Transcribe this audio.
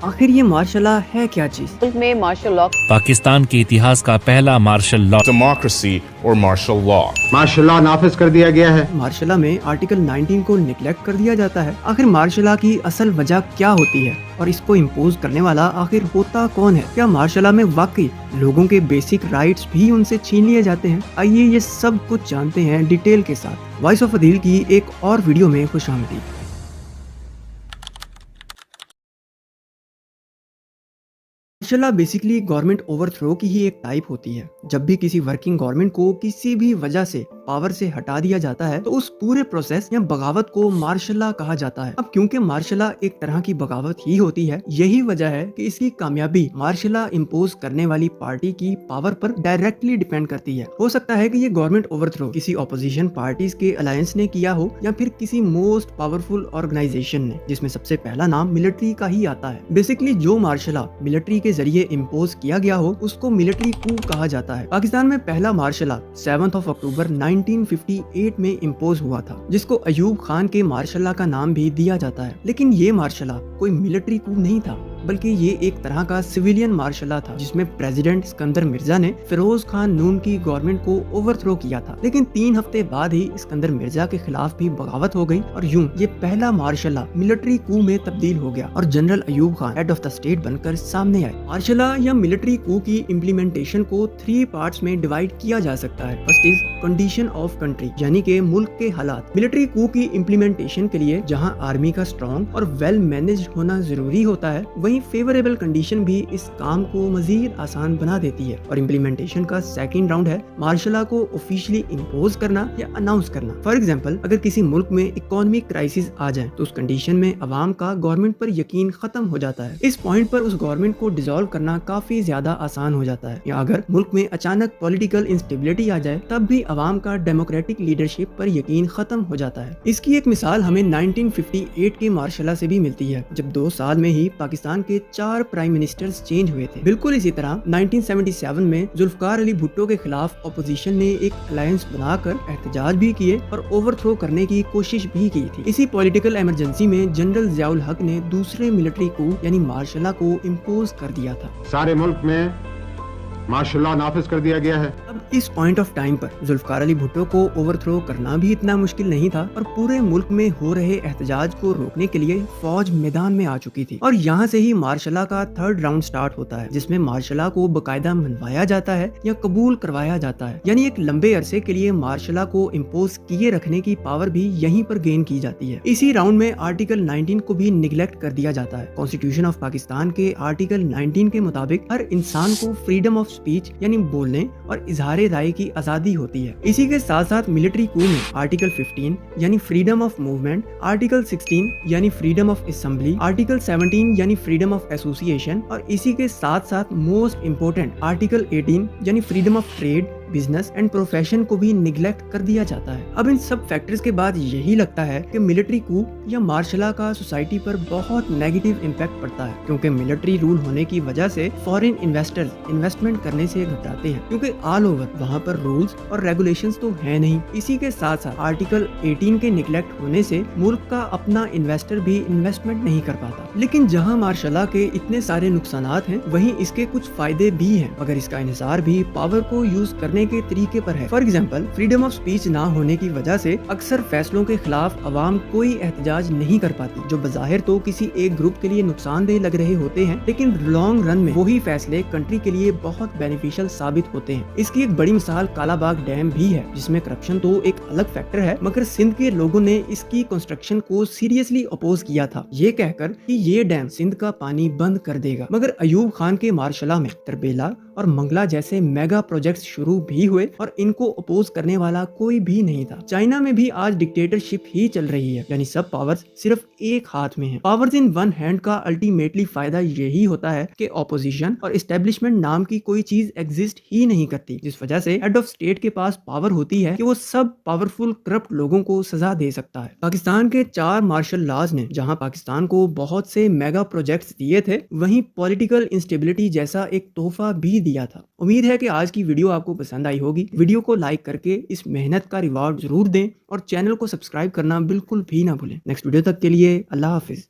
आखिर ये martial law है क्या चीज? मुल्क में मार्शल लॉ पाकिस्तान के इतिहास का पहला martial law democracy or martial law. Martial law नाफिज कर दिया गया है। मार्शल लॉ में आर्टिकल 19 को निगलेक्ट कर दिया जाता है। आखिर मार्शल लॉ की असल वजह क्या होती है और इसको इम्पोज करने वाला आखिर होता कौन है? क्या मार्शल लॉ में वाकई लोगों के बेसिक राइट्स भी उनसे छीन लिए जाते हैं? आइए ये सब कुछ जानते हैं डिटेल के साथ। वॉइस ऑफ अदील की एक और वीडियो में खुशामदीद। Martial law basically government overthrow की ही एक टाइप होती है। जब भी किसी वर्किंग गवर्नमेंट को किसी भी वजह से पावर से हटा दिया जाता है तो उस पूरे प्रोसेस या बगावत को मार्शल लॉ कहा जाता है। अब क्योंकि मार्शल लॉ एक तरह की बगावत ही होती है, यही वजह है कि इसकी कामयाबी मार्शल लॉ इम्पोज करने वाली पार्टी की पावर पर डायरेक्टली डिपेंड करती है। हो सकता है कि ये गवर्नमेंट ओवरथ्रो किसी ऑपोजिशन पार्टीज के अलायंस ने किया हो या फिर किसी मोस्ट पावरफुल ऑर्गेनाइजेशन ने, जिसमें सबसे पहला नाम मिलिट्री का ही आता है। बेसिकली जो मार्शल लॉ मिलिट्री के जरिए इम्पोज किया गया हो उसको मिलिट्री कू कहा जाता है। पाकिस्तान में पहला मार्शल लॉ 7 अक्टूबर 1958 में इम्पोज हुआ था, जिसको अयूब खान के मार्शल लॉ का नाम भी दिया जाता है। लेकिन ये मार्शल लॉ कोई मिलिट्री कू नहीं था, बल्कि ये एक तरह का सिविलियन मार्शल लॉ था, जिसमें प्रेसिडेंट सिकंदर मिर्जा ने फिरोज खान नून की गवर्नमेंट को ओवरथ्रो किया था। लेकिन 3 हफ्ते बाद ही सिकंदर मिर्जा के खिलाफ भी बगावत हो गई और यूं ये पहला मार्शल लॉ मिलिट्री कू में तब्दील हो गया और general Ayub Khan head of the state बनकर सामने आए। मार्शल लॉ या मिलिट्री कू की इम्प्लीमेंटेशन को 3 पार्ट्स में डिवाइड किया जा सकता है। First is condition of country, यानी कि मुल्क के हालात। मिलिट्री कू की इम्प्लीमेंटेशन के लिए जहां आर्मी का स्ट्रॉन्ग और वेल मैनेज्ड होना जरूरी होता है, वहीं फेवरेबल कंडीशन भी इस काम को मजीद आसान बना देती है। और इम्प्लीमेंटेशन का सेकंड राउंड है मार्शल लॉ को ऑफिशियली इम्पोज करना या अनाउंस करना। फॉर एग्जांपल, अगर किसी मुल्क में इकोनॉमिक क्राइसिस आ जाए तो उस कंडीशन में अवाम का गवर्नमेंट पर यकीन खत्म हो जाता है। इस पॉइंट पर उस गवर्नमेंट को डिसॉल्व करना काफी ज्यादा आसान हो जाता है। या अगर मुल्क में अचानक पॉलिटिकल इंस्टेबिलिटी आ जाए तब भी अवाम का डेमोक्रेटिक लीडरशिप पर यकीन खत्म हो जाता है। इसकी एक मिसाल हमें 1958 के मार्शल लॉ से भी मिलती है, जब 2 साल में ही पाकिस्तान के 4 प्राइम मिनिस्टर्स चेंज हुए थे। बिल्कुल इसी तरह 1977 में जुल्फकार अली भुट्टो के खिलाफ अपोजिशन ने एक अलायंस बनाकर एहतजाज भी किए और ओवरथ्रो करने की कोशिश भी की थी। इसी पॉलिटिकल इमरजेंसी में जनरल जियाउल हक ने दूसरे मिलिट्री को यानी मार्शल लॉ को इम्पोज कर दिया था। सारे मुल्क में मार्शल लॉ नाफिज कर दिया गया है। अब इस पॉइंट ऑफ टाइम पर जुल्फकार अली भुट्टो को ओवरथ्रो करना भी इतना मुश्किल नहीं था और पूरे मुल्क में हो रहे एहतजाज को रोकने के लिए फौज मैदान में आ चुकी थी। और यहाँ से ही मार्शल लॉ का 3rd राउंड स्टार्ट होता है, जिसमें मार्शल लॉ को बकायदा मनवाया जाता है या कबूल करवाया जाता है। यानी एक लंबे अरसे के लिए मार्शल लॉ को इम्पोज किए रखने की पावर भी यहीं पर गेन की जाती है। इसी राउंड में आर्टिकल 19 को भी निगलेक्ट कर दिया जाता है। कॉन्स्टिट्यूशन ऑफ पाकिस्तान के आर्टिकल 19 के मुताबिक हर इंसान को फ्रीडम ऑफ स्पीच यानी बोलने और इजहार राय की आजादी होती है। इसी के साथ साथ मिलिट्री कू में आर्टिकल 15 यानी फ्रीडम ऑफ मूवमेंट, आर्टिकल 16 यानी फ्रीडम ऑफ असेंबली, आर्टिकल 17 यानी फ्रीडम ऑफ एसोसिएशन और इसी के साथ साथ मोस्ट इम्पोर्टेंट आर्टिकल 18 यानी freedom of trade, business and profession को भी निगलेक्ट कर दिया जाता है। अब इन सब फैक्टर्स के बाद यही लगता है कि मिलिट्री कू या मार्शल लॉ का सोसाइटी पर बहुत नेगेटिव इम्पैक्ट पड़ता है, क्योंकि मिलिट्री रूल होने की वजह से फॉरेन इन्वेस्टर्स इन्वेस्टमेंट करने से घबराते हैं, क्योंकि ऑल ओवर वहाँ पर रूल्स और रेगुलेशंस तो है नहीं। इसी के साथ साथ आर्टिकल 18 के निगलेक्ट होने से मुल्क का अपना इन्वेस्टर भी इन्वेस्टमेंट नहीं कर पाता। लेकिन जहाँ मार्शल लॉ के इतने सारे नुकसानात हैं, वहीं इसके कुछ फायदे भी हैं, मगर इसका इन्हिसार भी पावर को यूज करने के तरीके पर है। For example, freedom of speech ना होने की वजह से अक्सर फैसलों के खिलाफ अवाम कोई एहतजाज नहीं कर पाती, जो बज़ाहिर तो किसी एक ग्रुप के लिए नुकसानदेह लग रहे होते हैं, लेकिन लॉन्ग रन में वही फैसले कंट्री के लिए बहुत बेनिफिशियल साबित होते हैं। इसकी एक बड़ी मिसाल कालाबाग डैम भी है, जिसमें करप्शन तो एक अलग फैक्टर है, मगर सिंध के लोगों ने इसकी कंस्ट्रक्शन को सीरियसली अपोज किया था, ये कहकर कि ये डैम सिंध का पानी बंद कर देगा। मगर अयूब खान के मार्शल लॉ में तरबेला और मंगला जैसे मेगा प्रोजेक्ट्स शुरू भी हुए और इनको अपोज करने वाला कोई भी नहीं था। चाइना में भी आज डिक्टेटरशिप ही चल रही है, यानी सब पावर्स सिर्फ एक हाथ में है। पावर्स इन वन हैंड का अल्टीमेटली फायदा यही होता है कि ऑपोजिशन और एस्टेब्लिशमेंट नाम की कोई चीज एग्जिस्ट ही नहीं करती, जिस वजह से हेड ऑफ स्टेट के पास पावर होती है कि वो सब पावरफुल करप्ट लोगों को सजा दे सकता है। पाकिस्तान के 4 मार्शल लॉज ने जहां पाकिस्तान को बहुत से मेगा प्रोजेक्ट्स दिए थे, वहीं पॉलिटिकल इंस्टेबिलिटी जैसा एक तोहफा भी दिया था। उम्मीद है कि आज की वीडियो आपको पसंद आई होगी। वीडियो को लाइक करके इस मेहनत का रिवॉर्ड जरूर दें और चैनल को सब्सक्राइब करना बिल्कुल भी ना भूलें। नेक्स्ट वीडियो तक के लिए अल्लाह हाफिज।